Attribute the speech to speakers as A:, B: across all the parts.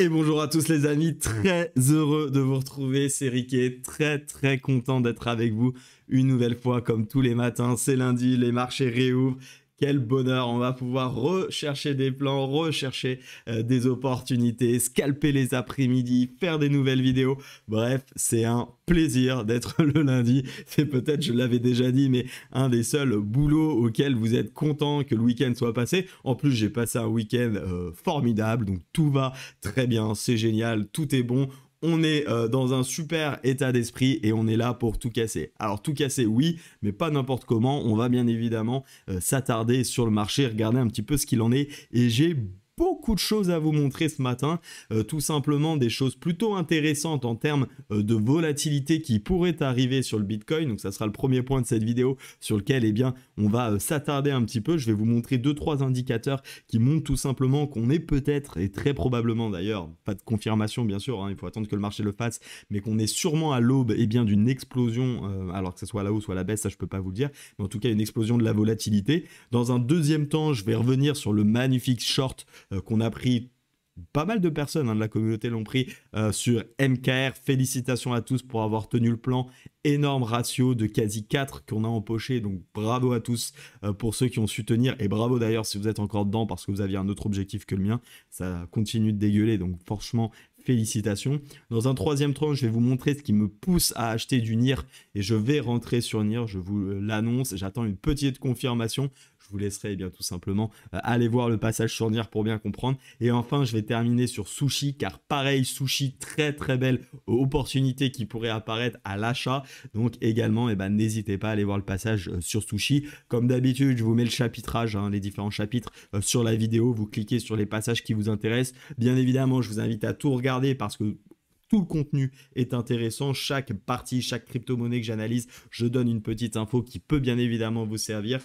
A: Et bonjour à tous les amis, très heureux de vous retrouver, c'est Riquet, très content d'être avec vous une nouvelle fois comme tous les matins, c'est lundi, les marchés réouvrent. Quel bonheur, on va pouvoir rechercher des plans, rechercher des opportunités, scalper les après-midi, faire des nouvelles vidéos. Bref, c'est un plaisir d'être le lundi. C'est peut-être, je l'avais déjà dit, mais un des seuls boulots auxquels vous êtes content que le week-end soit passé. En plus, j'ai passé un week-end formidable, donc tout va très bien, c'est génial, tout est bon. On est dans un super état d'esprit et on est là pour tout casser. Alors tout casser, oui, mais pas n'importe comment. On va bien évidemment s'attarder sur le marché, regarder un petit peu ce qu'il en est. Et j'ai beaucoup de choses à vous montrer ce matin, tout simplement des choses plutôt intéressantes en termes de volatilité qui pourrait arriver sur le Bitcoin. Donc ça sera le premier point de cette vidéo sur lequel eh bien, on va s'attarder un petit peu. Je vais vous montrer 2-3 indicateurs qui montrent tout simplement qu'on est peut-être, et très probablement d'ailleurs, pas de confirmation bien sûr, hein, il faut attendre que le marché le fasse, mais qu'on est sûrement à l'aube eh bien, d'une explosion, alors que ce soit à la hausse ou à la baisse, ça je peux pas vous le dire, mais en tout cas une explosion de la volatilité. Dans un deuxième temps, je vais revenir sur le magnifique short qu'on a pris, pas mal de personnes de la communauté l'ont pris sur MKR. Félicitations à tous pour avoir tenu le plan. Énorme ratio de quasi 4 qu'on a empoché, donc bravo à tous pour ceux qui ont su tenir, et bravo d'ailleurs si vous êtes encore dedans parce que vous aviez un autre objectif que le mien. Ça continue de dégueuler, donc franchement félicitations. Dans un troisième temps, je vais vous montrer ce qui me pousse à acheter du NIR et je vais rentrer sur NIR, je vous l'annonce, j'attends une petite confirmation. Je vous laisserai eh bien tout simplement aller voir le passage sur NIR pour bien comprendre. Et enfin, je vais terminer sur Sushi, car pareil, Sushi, très belle opportunité qui pourrait apparaître à l'achat. Donc également, eh ben, n'hésitez pas à aller voir le passage sur Sushi. Comme d'habitude, je vous mets le chapitrage, hein, les différents chapitres sur la vidéo. Vous cliquez sur les passages qui vous intéressent. Bien évidemment, je vous invite à tout regarder parce que tout le contenu est intéressant, chaque partie, chaque crypto-monnaie que j'analyse, je donne une petite info qui peut bien évidemment vous servir.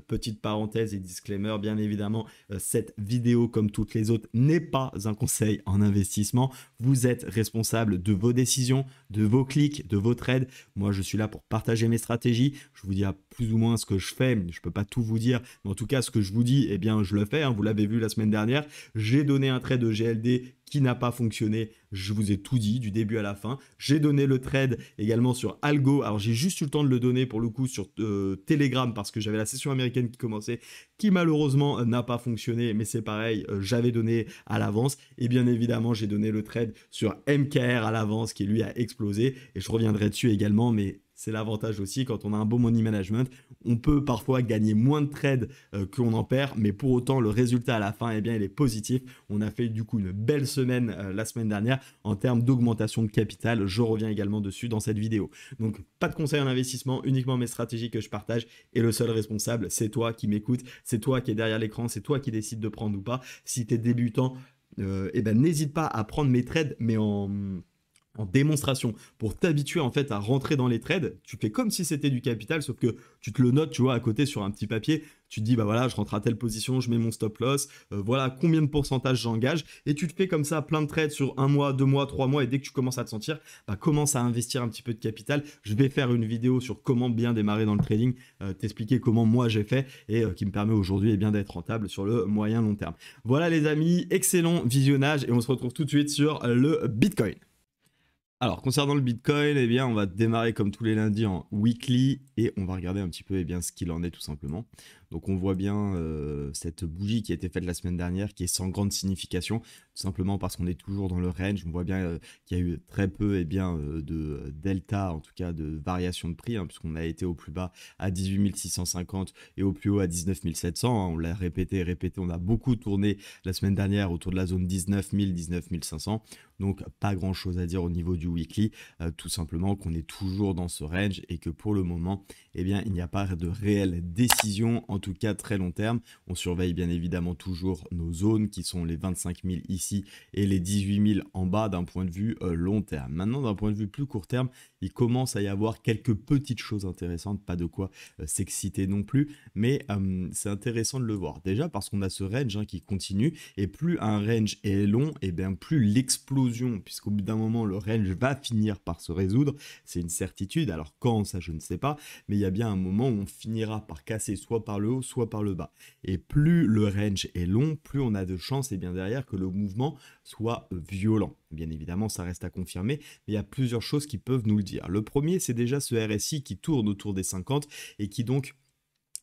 A: Petite parenthèse et disclaimer, bien évidemment, cette vidéo, comme toutes les autres, n'est pas un conseil en investissement. Vous êtes responsable de vos décisions, de vos clics, de vos trades. Moi, je suis là pour partager mes stratégies. Je vous dis à plus ou moins ce que je fais. Je ne peux pas tout vous dire, mais en tout cas, ce que je vous dis, eh bien, je le fais. Hein. Vous l'avez vu la semaine dernière. J'ai donné un trade de GLD qui n'a pas fonctionné, je vous ai tout dit du début à la fin. J'ai donné le trade également sur Algo, alors j'ai juste eu le temps de le donner pour le coup sur Telegram parce que j'avais la session américaine qui commençait, qui malheureusement n'a pas fonctionné, mais c'est pareil, j'avais donné à l'avance. Et bien évidemment, j'ai donné le trade sur MKR à l'avance qui lui a explosé, et je reviendrai dessus également, mais c'est l'avantage aussi, quand on a un bon money management, on peut parfois gagner moins de trades qu'on en perd, mais pour autant, le résultat à la fin, eh bien, il est positif. On a fait du coup une belle semaine la semaine dernière en termes d'augmentation de capital. Je reviens également dessus dans cette vidéo. Donc, pas de conseils en investissement, uniquement mes stratégies que je partage, et le seul responsable, c'est toi qui m'écoutes, c'est toi qui es derrière l'écran, c'est toi qui décides de prendre ou pas. Si tu es débutant, eh ben, n'hésite pas à prendre mes trades, mais en démonstration, pour t'habituer en fait à rentrer dans les trades. Tu fais comme si c'était du capital, sauf que tu te le notes, tu vois, à côté sur un petit papier. Tu te dis, bah voilà, je rentre à telle position, je mets mon stop loss, voilà combien de pourcentage j'engage, et tu te fais comme ça plein de trades sur 1 mois, 2 mois, 3 mois, et dès que tu commences à te sentir, bah commence à investir un petit peu de capital. Je vais faire une vidéo sur comment bien démarrer dans le trading, t'expliquer comment moi j'ai fait, et qui me permet aujourd'hui eh bien d'être rentable sur le moyen long terme. Voilà les amis, excellent visionnage, et on se retrouve tout de suite sur le Bitcoin. Alors, concernant le Bitcoin, eh bien, on va démarrer comme tous les lundis en weekly et on va regarder un petit peu eh bien, ce qu'il en est tout simplement. Donc, on voit bien cette bougie qui a été faite la semaine dernière qui est sans grande signification, tout simplement parce qu'on est toujours dans le range. On voit bien qu'il y a eu très peu eh bien, de delta, en tout cas de variation de prix, hein, puisqu'on a été au plus bas à 18 650 et au plus haut à 19 700. Hein, on l'a répété et répété, on a beaucoup tourné la semaine dernière autour de la zone 19 000, 19 500. Donc, pas grand chose à dire au niveau du weekly, tout simplement qu'on est toujours dans ce range et que pour le moment, eh bien, il n'y a pas de réelle décision, en tout cas très long terme. On surveille bien évidemment toujours nos zones qui sont les 25 000 ici et les 18 000 en bas d'un point de vue long terme. Maintenant, d'un point de vue plus court terme, il commence à y avoir quelques petites choses intéressantes, pas de quoi s'exciter non plus, mais c'est intéressant de le voir. Déjà parce qu'on a ce range qui continue, et plus un range est long, et bien plus l'explosion explosion, puisqu'au bout d'un moment, le range va finir par se résoudre. C'est une certitude. Alors quand, ça je ne sais pas, mais il y a bien un moment où on finira par casser soit par le haut, soit par le bas. Et plus le range est long, plus on a de chances et bien derrière que le mouvement soit violent. Bien évidemment, ça reste à confirmer, mais il y a plusieurs choses qui peuvent nous le dire. Le premier, c'est déjà ce RSI qui tourne autour des 50 et qui donc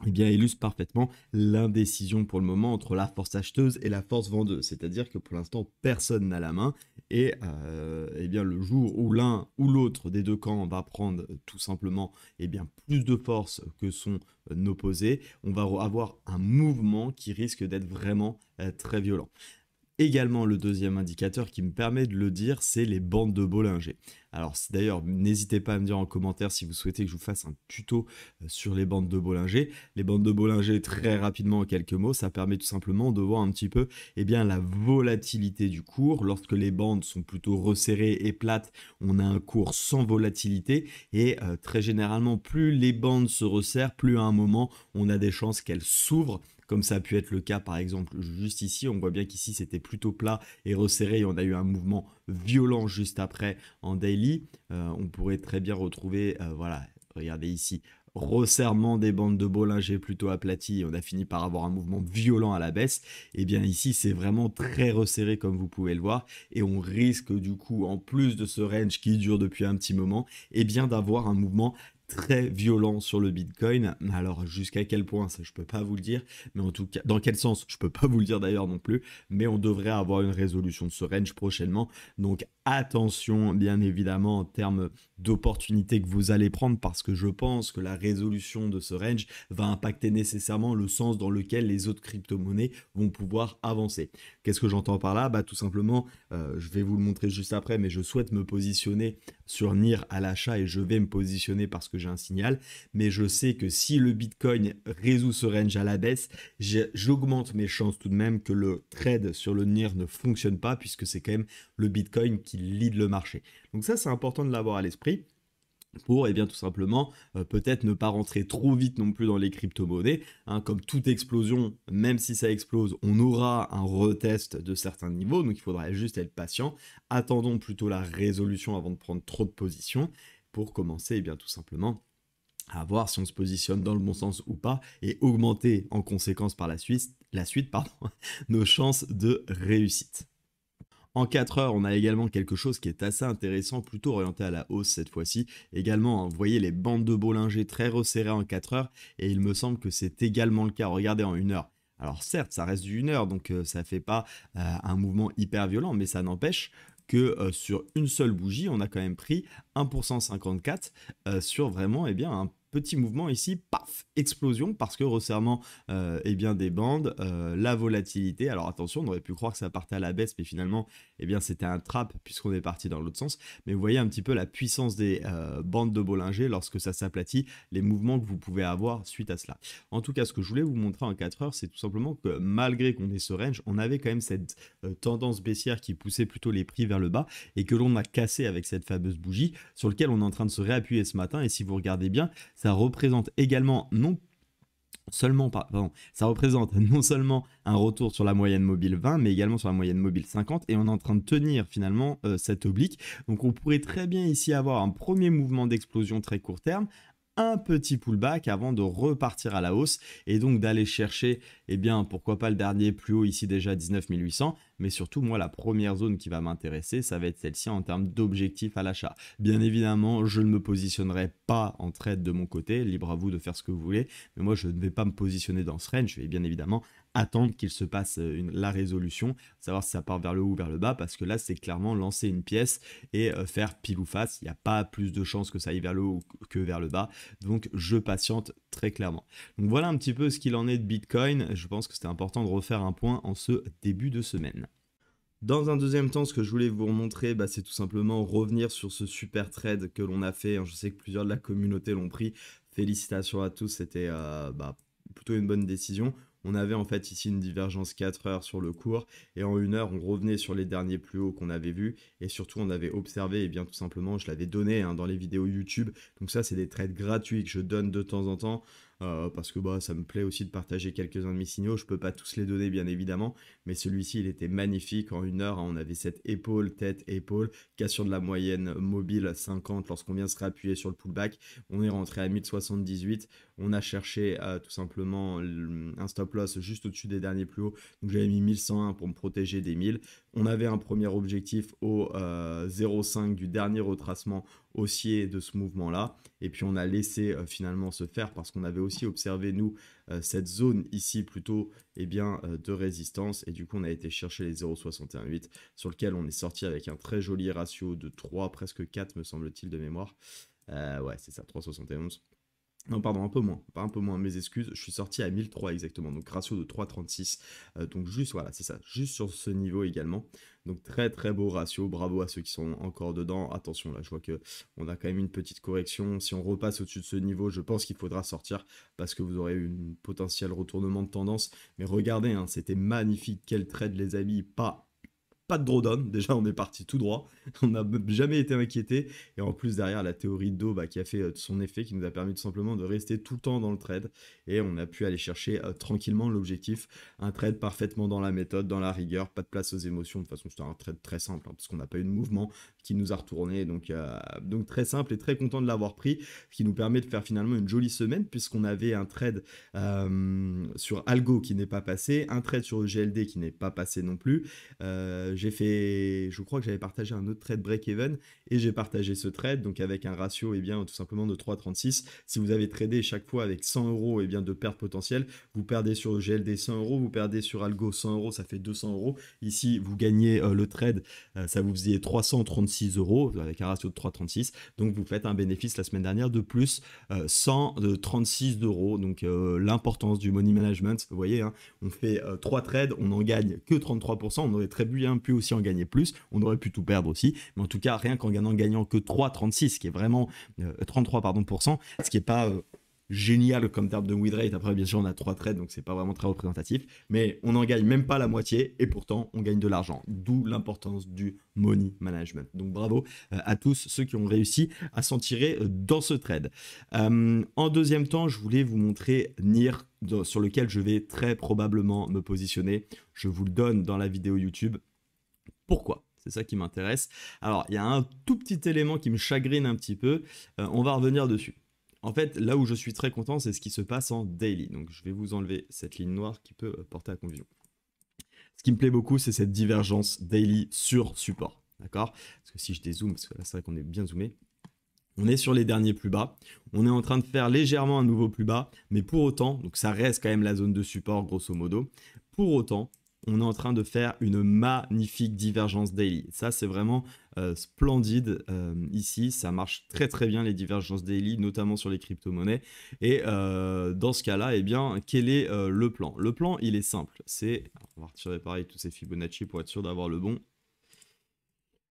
A: illustre parfaitement l'indécision pour le moment entre la force acheteuse et la force vendeuse. C'est-à-dire que pour l'instant, personne n'a la main et le jour où l'un ou l'autre des deux camps va prendre tout simplement plus de force que son opposé, on va avoir un mouvement qui risque d'être vraiment très violent. Également, le deuxième indicateur qui me permet de le dire, c'est les bandes de Bollinger. Alors d'ailleurs, n'hésitez pas à me dire en commentaire si vous souhaitez que je vous fasse un tuto sur les bandes de Bollinger. Les bandes de Bollinger, très rapidement en quelques mots, ça permet tout simplement de voir un petit peu la volatilité du cours. Lorsque les bandes sont plutôt resserrées et plates, on a un cours sans volatilité et très généralement, plus les bandes se resserrent, plus à un moment, on a des chances qu'elles s'ouvrent, comme ça a pu être le cas par exemple juste ici. On voit bien qu'ici c'était plutôt plat et resserré et on a eu un mouvement violent juste après en daily. On pourrait très bien retrouver, regardez ici, resserrement des bandes de Bollinger plutôt aplaties et on a fini par avoir un mouvement violent à la baisse. Et bien ici c'est vraiment très resserré comme vous pouvez le voir et on risque du coup, en plus de ce range qui dure depuis un petit moment, d'avoir un mouvement très violent sur le Bitcoin. Alors jusqu'à quel point, ça je peux pas vous le dire, mais en tout cas dans quel sens je peux pas vous le dire d'ailleurs non plus, mais on devrait avoir une résolution de ce range prochainement. Donc attention bien évidemment en termes d'opportunités que vous allez prendre, parce que je pense que la résolution de ce range va impacter nécessairement le sens dans lequel les autres crypto-monnaies vont pouvoir avancer. Qu'est-ce que j'entends par là? Tout simplement, je vais vous le montrer juste après, mais je souhaite me positionner sur NIR à l'achat et je vais me positionner parce que j'ai un signal, mais je sais que si le Bitcoin résout ce range à la baisse, j'augmente mes chances tout de même que le trade sur le NIR ne fonctionne pas, puisque c'est quand même le Bitcoin qui lead le marché. Donc ça, c'est important de l'avoir à l'esprit pour tout simplement peut-être ne pas rentrer trop vite non plus dans les crypto-monnaies. Comme toute explosion, même si ça explose, on aura un retest de certains niveaux, donc il faudra juste être patient. Attendons plutôt la résolution avant de prendre trop de positions pour commencer tout simplement à voir si on se positionne dans le bon sens ou pas et augmenter en conséquence par la suite nos chances de réussite. En 4 heures, on a également quelque chose qui est assez intéressant, plutôt orienté à la hausse cette fois-ci. Également, vous voyez les bandes de Bollinger très resserrées en 4 heures, et il me semble que c'est également le cas. Regardez en 1 heure. Alors certes, ça reste du 1 heure, donc ça ne fait pas un mouvement hyper violent, mais ça n'empêche que sur une seule bougie, on a quand même pris 1% 54 sur vraiment un petit mouvement ici, paf, explosion, parce que resserrement des bandes, la volatilité. Alors attention, on aurait pu croire que ça partait à la baisse, mais finalement c'était un trap puisqu'on est parti dans l'autre sens. Mais vous voyez un petit peu la puissance des bandes de Bollinger lorsque ça s'aplatit, les mouvements que vous pouvez avoir suite à cela. En tout cas, ce que je voulais vous montrer en 4 heures, c'est tout simplement que malgré qu'on ait ce range, on avait quand même cette tendance baissière qui poussait plutôt les prix vers le bas et que l'on a cassé avec cette fameuse bougie sur laquelle on est en train de se réappuyer ce matin. Et si vous regardez bien, ça représente également ça représente non seulement un retour sur la moyenne mobile 20, mais également sur la moyenne mobile 50, et on est en train de tenir finalement cette oblique. Donc on pourrait très bien ici avoir un premier mouvement d'explosion très court terme, un petit pullback avant de repartir à la hausse et donc d'aller chercher, pourquoi pas le dernier plus haut ici déjà 19 800, mais surtout moi la première zone qui va m'intéresser, ça va être celle-ci en termes d'objectif à l'achat. Bien évidemment, je ne me positionnerai pas en trade de mon côté, libre à vous de faire ce que vous voulez, mais moi je ne vais pas me positionner dans ce range, je vais bien évidemment attendre qu'il se passe la résolution, savoir si ça part vers le haut ou vers le bas, parce que là c'est clairement lancer une pièce et faire pile ou face. Il n'y a pas plus de chances que ça aille vers le haut que vers le bas, donc je patiente très clairement. Donc voilà un petit peu ce qu'il en est de Bitcoin. Je pense que c'était important de refaire un point en ce début de semaine. Dans un deuxième temps, ce que je voulais vous montrer, c'est tout simplement revenir sur ce super trade que l'on a fait. Je sais que plusieurs de la communauté l'ont pris. Félicitations à tous, c'était plutôt une bonne décision. On avait en fait ici une divergence 4 heures sur le cours et en 1 heure on revenait sur les derniers plus hauts qu'on avait vus et surtout on avait observé, tout simplement je l'avais donné dans les vidéos YouTube. Donc ça c'est des trades gratuits que je donne de temps en temps. parce que bah, ça me plaît aussi de partager quelques-uns de mes signaux. Je peux pas tous les donner, bien évidemment, mais celui-ci, il était magnifique. En 1 heure, hein, on avait cette épaule, tête, épaule, cassure de la moyenne mobile 50 lorsqu'on vient se réappuyer sur le pullback. On est rentré à 1078. On a cherché tout simplement un stop loss juste au-dessus des derniers plus hauts. Donc j'avais mis 1101 pour me protéger des 1000. On avait un premier objectif au 0,5 du dernier retracement haussier de ce mouvement-là. Et puis on a laissé finalement se faire parce qu'on avait aussi observé, nous, cette zone ici plutôt de résistance. Et du coup, on a été chercher les 0,618 sur lequel on est sorti avec un très joli ratio de 3, presque 4 me semble-t-il de mémoire. Ouais, c'est ça, 3,71. Non, pardon, un peu moins, pas un peu moins, mes excuses, je suis sorti à 1003 exactement, donc ratio de 3,36, donc juste, voilà, c'est ça, juste sur ce niveau également, donc très très beau ratio, bravo à ceux qui sont encore dedans, attention là, je vois que on a quand même une petite correction, si on repasse au-dessus de ce niveau, je pense qu'il faudra sortir, parce que vous aurez une potentiel retournement de tendance, mais regardez, hein, c'était magnifique, quel trade les amis, pas de drawdown, déjà on est parti tout droit, on n'a jamais été inquiété, et en plus derrière la théorie de dos qui a fait son effet, qui nous a permis tout simplement de rester tout le temps dans le trade, et on a pu aller chercher tranquillement l'objectif, un trade parfaitement dans la méthode, dans la rigueur, pas de place aux émotions, de toute façon c'était un trade très simple, hein, parce qu'on n'a pas eu de mouvement qui nous a retourné, donc très simple et très content de l'avoir pris, ce qui nous permet de faire finalement une jolie semaine, puisqu'on avait un trade sur Algo qui n'est pas passé, un trade sur GLD qui n'est pas passé non plus, je crois que j'avais partagé un autre trade break-even et j'ai partagé ce trade, donc avec un ratio tout simplement de 3,36. Si vous avez tradé chaque fois avec 100 euros de perte potentielle, vous perdez sur GLD 100 euros, vous perdez sur Algo 100 euros, ça fait 200 euros. Ici, vous gagnez le trade, ça vous faisait 336 euros avec un ratio de 3,36. Donc vous faites un bénéfice la semaine dernière de plus 136 euros. Donc l'importance du money management, vous voyez, hein, on fait 3 trades, on n'en gagne que 33%, on aurait très bien pu aussi en gagner plus, on aurait pu tout perdre aussi, mais en tout cas rien qu'en gagnant que 3,36, qui est vraiment 33 pardon, ce qui est pas génial comme terme de win rate. Après bien sûr on a 3 trades, donc c'est pas vraiment très représentatif, mais on n'en gagne même pas la moitié et pourtant on gagne de l'argent, d'où l'importance du money management. Donc bravo à tous ceux qui ont réussi à s'en tirer dans ce trade. En deuxième temps, je voulais vous montrer NIR, sur lequel je vais très probablement me positionner. Je vous le donne dans la vidéo YouTube. Pourquoi ? C'est ça qui m'intéresse. Alors, il y a un tout petit élément qui me chagrine un petit peu. On va revenir dessus. En fait, là où je suis très content, c'est ce qui se passe en daily. Donc, je vais vous enlever cette ligne noire qui peut porter à confusion. Ce qui me plaît beaucoup, c'est cette divergence daily sur support. D'accord ? Parce que si je dézoome, parce que là, c'est vrai qu'on est bien zoomé. On est sur les derniers plus bas, on est en train de faire légèrement un nouveau plus bas, mais pour autant, donc ça reste quand même la zone de support grosso modo, pour autant, on est en train de faire une magnifique divergence daily. Ça, c'est vraiment splendide ici, ça marche très très bien les divergences daily, notamment sur les crypto-monnaies. Et dans ce cas-là, quel est le plan ? Le plan, il est simple, on va retirer pareil tous ces Fibonacci pour être sûr d'avoir le bon.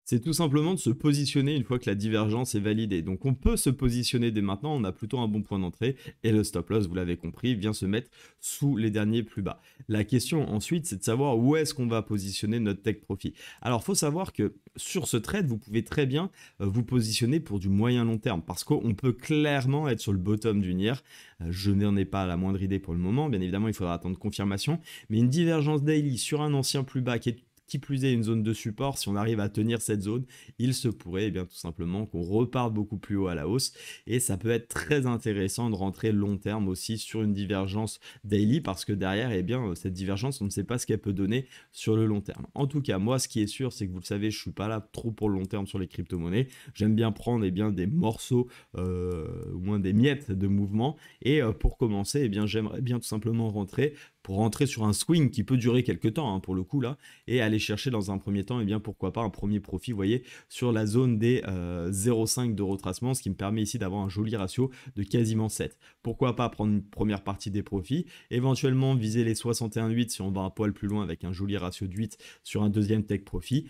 A: C'est tout simplement de se positionner une fois que la divergence est validée. Donc on peut se positionner dès maintenant, on a plutôt un bon point d'entrée et le stop loss, vous l'avez compris, vient se mettre sous les derniers plus bas. La question ensuite, c'est de savoir où est-ce qu'on va positionner notre take profit. Alors il faut savoir que sur ce trade, vous pouvez très bien vous positionner pour du moyen long terme parce qu'on peut clairement être sur le bottom du NIR. Je n'en ai pas la moindre idée pour le moment, bien évidemment il faudra attendre confirmation, mais une divergence daily sur un ancien plus bas qui plus est une zone de support, si on arrive à tenir cette zone, il se pourrait tout simplement qu'on reparte beaucoup plus haut à la hausse et ça peut être très intéressant de rentrer long terme aussi sur une divergence daily parce que derrière, cette divergence, on ne sait pas ce qu'elle peut donner sur le long terme. En tout cas, moi, ce qui est sûr, c'est que vous le savez, je suis pas là trop pour le long terme sur les crypto-monnaies. J'aime bien prendre des morceaux, au moins des miettes de mouvement et pour commencer, j'aimerais bien tout simplement rentrer sur un swing qui peut durer quelques temps pour le coup là et aller chercher dans un premier temps pourquoi pas un premier profit, vous voyez, sur la zone des 0,5 de retracement, ce qui me permet ici d'avoir un joli ratio de quasiment 7. Pourquoi pas prendre une première partie des profits, éventuellement viser les 61,8 si on va un poil plus loin avec un joli ratio de 8 sur un deuxième take profit.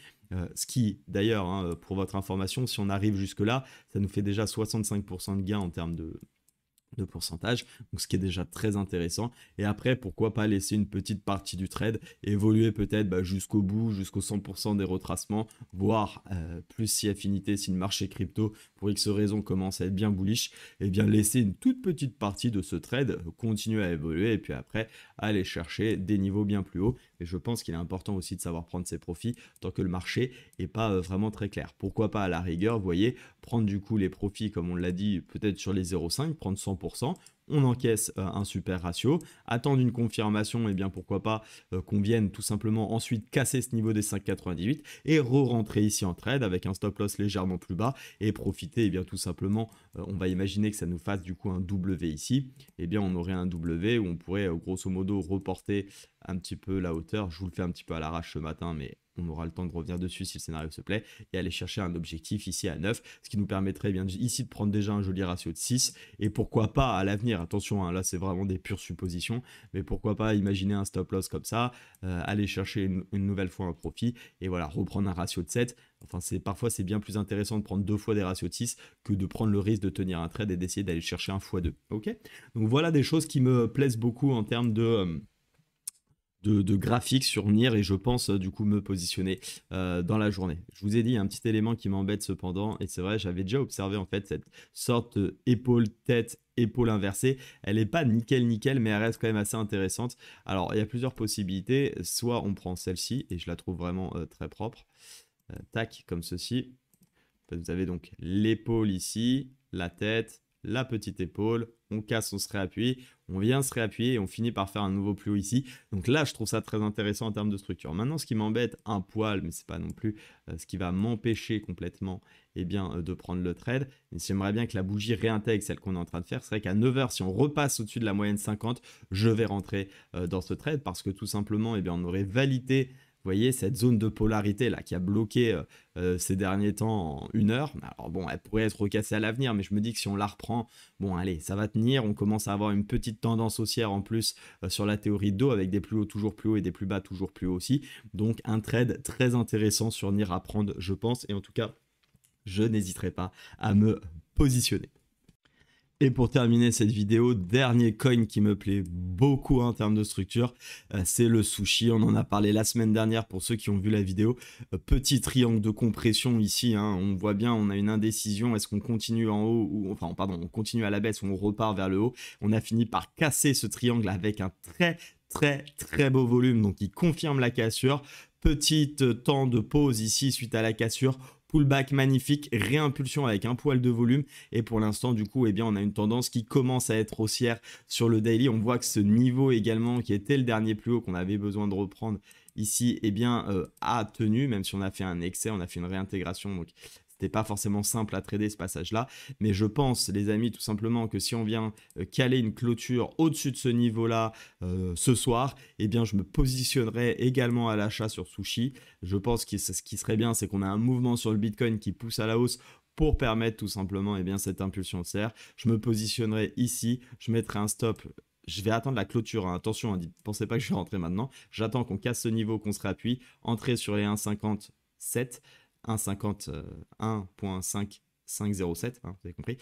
A: Ce qui d'ailleurs, pour votre information, si on arrive jusque là, ça nous fait déjà 65% de gain en termes de de pourcentage, donc ce qui est déjà très intéressant. Et après, pourquoi pas laisser une petite partie du trade évoluer peut-être jusqu'au bout, jusqu'au 100% des retracements, voire plus si affinité, si le marché crypto, pour X raisons, commence à être bien bullish, et bien laisser une toute petite partie de ce trade continuer à évoluer, et puis après, aller chercher des niveaux bien plus hauts. Et je pense qu'il est important aussi de savoir prendre ses profits tant que le marché n'est pas vraiment très clair. Pourquoi pas à la rigueur, vous voyez, prendre du coup les profits, comme on l'a dit, peut-être sur les 0,5, prendre 100%, on encaisse un super ratio, attendre une confirmation, et bien pourquoi pas qu'on vienne tout simplement ensuite casser ce niveau des 5,98 et re-rentrer ici en trade avec un stop loss légèrement plus bas et profiter, et bien tout simplement, on va imaginer que ça nous fasse du coup un W ici, et bien on aurait un W où on pourrait grosso modo reporter un petit peu la hauteur. Je vous le fais un petit peu à l'arrache ce matin, mais on aura le temps de revenir dessus si le scénario se plaît, et aller chercher un objectif ici à 9, ce qui nous permettrait bien ici de prendre déjà un joli ratio de 6, et pourquoi pas à l'avenir, attention, hein, là c'est vraiment des pures suppositions, mais pourquoi pas imaginer un stop loss comme ça, aller chercher une nouvelle fois un profit, et voilà, reprendre un ratio de 7. Enfin, parfois c'est bien plus intéressant de prendre 2 fois des ratios de 6 que de prendre le risque de tenir un trade et d'essayer d'aller chercher un x2. Ok, donc voilà des choses qui me plaisent beaucoup en termes de graphique sur NIR, et je pense du coup me positionner dans la journée. Je vous ai dit un petit élément qui m'embête cependant, et c'est vrai, j'avais déjà observé en fait cette sorte épaule-tête, épaule inversée. Elle n'est pas nickel, mais elle reste quand même assez intéressante. Alors il y a plusieurs possibilités, soit on prend celle-ci, et je la trouve vraiment très propre, tac, comme ceci. Vous avez donc l'épaule ici, la tête, la petite épaule, on casse, on se réappuie, on vient se réappuyer et on finit par faire un nouveau plus haut ici. Donc là, je trouve ça très intéressant en termes de structure. Maintenant, ce qui m'embête un poil, mais c'est pas non plus ce qui va m'empêcher complètement de prendre le trade. Et j'aimerais bien que la bougie réintègre celle qu'on est en train de faire. C'est vrai qu'à 9 h, si on repasse au-dessus de la moyenne 50, je vais rentrer dans ce trade parce que tout simplement, on aurait validé, vous voyez, cette zone de polarité là qui a bloqué ces derniers temps en 1 heure. Alors bon, elle pourrait être recassée à l'avenir, mais je me dis que si on la reprend, bon allez, ça va tenir. On commence à avoir une petite tendance haussière en plus sur la théorie d'eau, avec des plus hauts toujours plus hauts et des plus bas toujours plus hauts aussi. Donc un trade très intéressant sur NIR à prendre, je pense, et en tout cas, je n'hésiterai pas à me positionner. Et pour terminer cette vidéo, dernier coin qui me plaît beaucoup en termes de structure, c'est le sushi. On en a parlé la semaine dernière pour ceux qui ont vu la vidéo. Petit triangle de compression ici, hein. On voit bien, on a une indécision. Est-ce qu'on continue en haut ou enfin pardon, on continue à la baisse ou on repart vers le haut? On a fini par casser ce triangle avec un très beau volume, donc il confirme la cassure. Petit temps de pause ici suite à la cassure. Pullback magnifique, réimpulsion avec un poil de volume, et pour l'instant du coup on a une tendance qui commence à être haussière sur le daily. On voit que ce niveau également qui était le dernier plus haut qu'on avait besoin de reprendre ici a tenu, même si on a fait un excès, on a fait une réintégration, donc c'était pas forcément simple à trader ce passage-là, mais je pense, les amis, tout simplement que si on vient caler une clôture au-dessus de ce niveau-là ce soir, je me positionnerai également à l'achat sur Sushi. Je pense que ce qui serait bien, c'est qu'on a un mouvement sur le Bitcoin qui pousse à la hausse pour permettre tout simplement cette impulsion haussière. Je me positionnerai ici, je mettrai un stop. Je vais attendre la clôture, hein. Attention, ne pensez pas que je vais rentrer maintenant. J'attends qu'on casse ce niveau, qu'on se réappuie, entrer sur les 1,57. 1,507, hein, vous avez compris.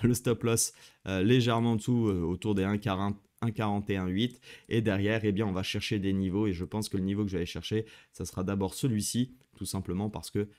A: Le stop loss légèrement en dessous, autour des 1,41,8, et derrière, on va chercher des niveaux, et je pense que le niveau que je vais aller chercher, ça sera d'abord celui-ci, tout simplement parce que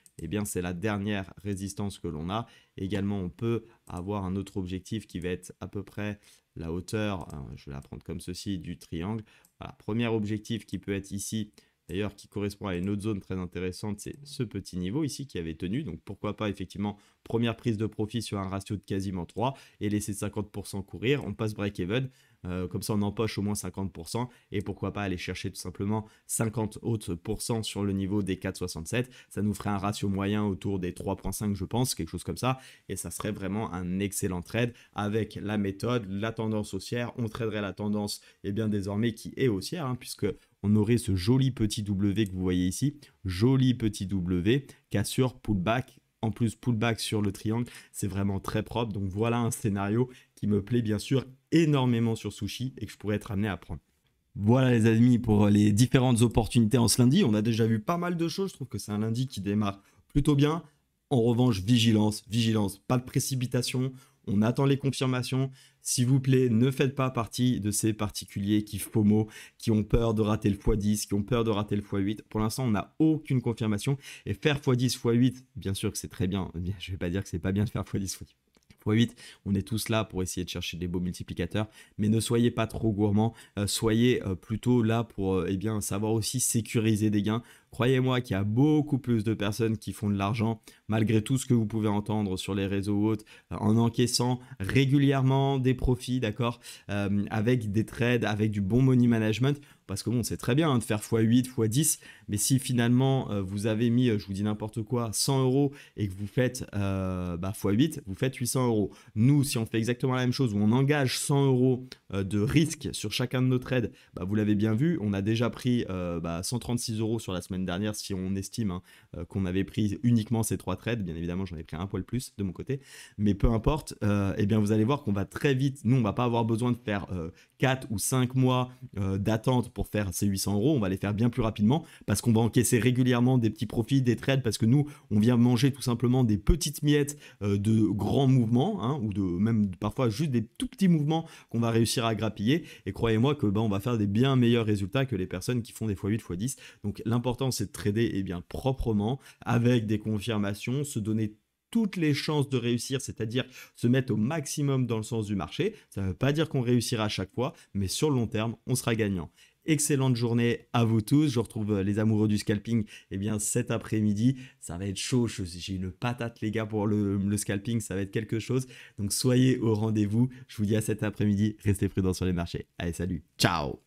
A: c'est la dernière résistance que l'on a. Également, on peut avoir un autre objectif qui va être à peu près la hauteur, je vais la prendre comme ceci, du triangle. Voilà, premier objectif qui peut être ici, d'ailleurs qui correspond à une autre zone très intéressante, c'est ce petit niveau ici qui avait tenu. Donc pourquoi pas effectivement première prise de profit sur un ratio de quasiment 3 et laisser 50% courir, on passe break-even, comme ça on empoche au moins 50%, et pourquoi pas aller chercher tout simplement 50 autres % sur le niveau des 4,67. Ça nous ferait un ratio moyen autour des 3,5 je pense, quelque chose comme ça, et ça serait vraiment un excellent trade avec la méthode, la tendance haussière. On traderait la tendance désormais qui est haussière, hein, puisque on aurait ce joli petit W que vous voyez ici, joli petit W, cassure, pullback, en plus pullback sur le triangle, c'est vraiment très propre. Donc voilà un scénario qui me plaît bien sûr énormément sur Sushi et que je pourrais être amené à prendre. Voilà les amis pour les différentes opportunités en ce lundi. On a déjà vu pas mal de choses, je trouve que c'est un lundi qui démarre plutôt bien. En revanche, vigilance, pas de précipitation. On attend les confirmations. S'il vous plaît, ne faites pas partie de ces particuliers qui FOMO, qui ont peur de rater le x10, qui ont peur de rater le x8. Pour l'instant, on n'a aucune confirmation. Et faire x10, x8, bien sûr que c'est très bien. Je ne vais pas dire que c'est pas bien de faire x10, x8. On est tous là pour essayer de chercher des beaux multiplicateurs, mais ne soyez pas trop gourmands. Soyez plutôt là pour savoir aussi sécuriser des gains. Croyez-moi qu'il y a beaucoup plus de personnes qui font de l'argent, malgré tout ce que vous pouvez entendre sur les réseaux ou autres, en encaissant régulièrement des profits, d'accord, avec des trades, avec du bon money management. Parce que bon, c'est très bien de faire x8, x10, mais si finalement vous avez mis, je vous dis n'importe quoi, 100 € et que vous faites x8, vous faites 800 €. Nous, si on fait exactement la même chose, où on engage 100 € de risque sur chacun de nos trades, vous l'avez bien vu, on a déjà pris 136 € sur la semaine dernière si on estime qu'on avait pris uniquement ces 3 trades. Bien évidemment, j'en ai pris un poil plus de mon côté, mais peu importe, vous allez voir qu'on va très vite, nous on va pas avoir besoin de faire 4 ou 5 mois d'attente pour faire ces 800 €, on va les faire bien plus rapidement parce qu'on va encaisser régulièrement des petits profits, des trades, parce que nous on vient manger tout simplement des petites miettes de grands mouvements, ou de même parfois juste des tout petits mouvements qu'on va réussir à grappiller, et croyez-moi que on va faire des bien meilleurs résultats que les personnes qui font des x8, x10. Donc l'important c'est de trader proprement, avec des confirmations, se donner toutes les chances de réussir, c'est-à-dire se mettre au maximum dans le sens du marché. Ça ne veut pas dire qu'on réussira à chaque fois, mais sur le long terme, on sera gagnant. Excellente journée à vous tous. Je retrouve les amoureux du scalping cet après-midi. Ça va être chaud. J'ai une patate, les gars, pour le scalping. Ça va être quelque chose. Donc, soyez au rendez-vous. Je vous dis à cet après-midi. Restez prudents sur les marchés. Allez, salut. Ciao.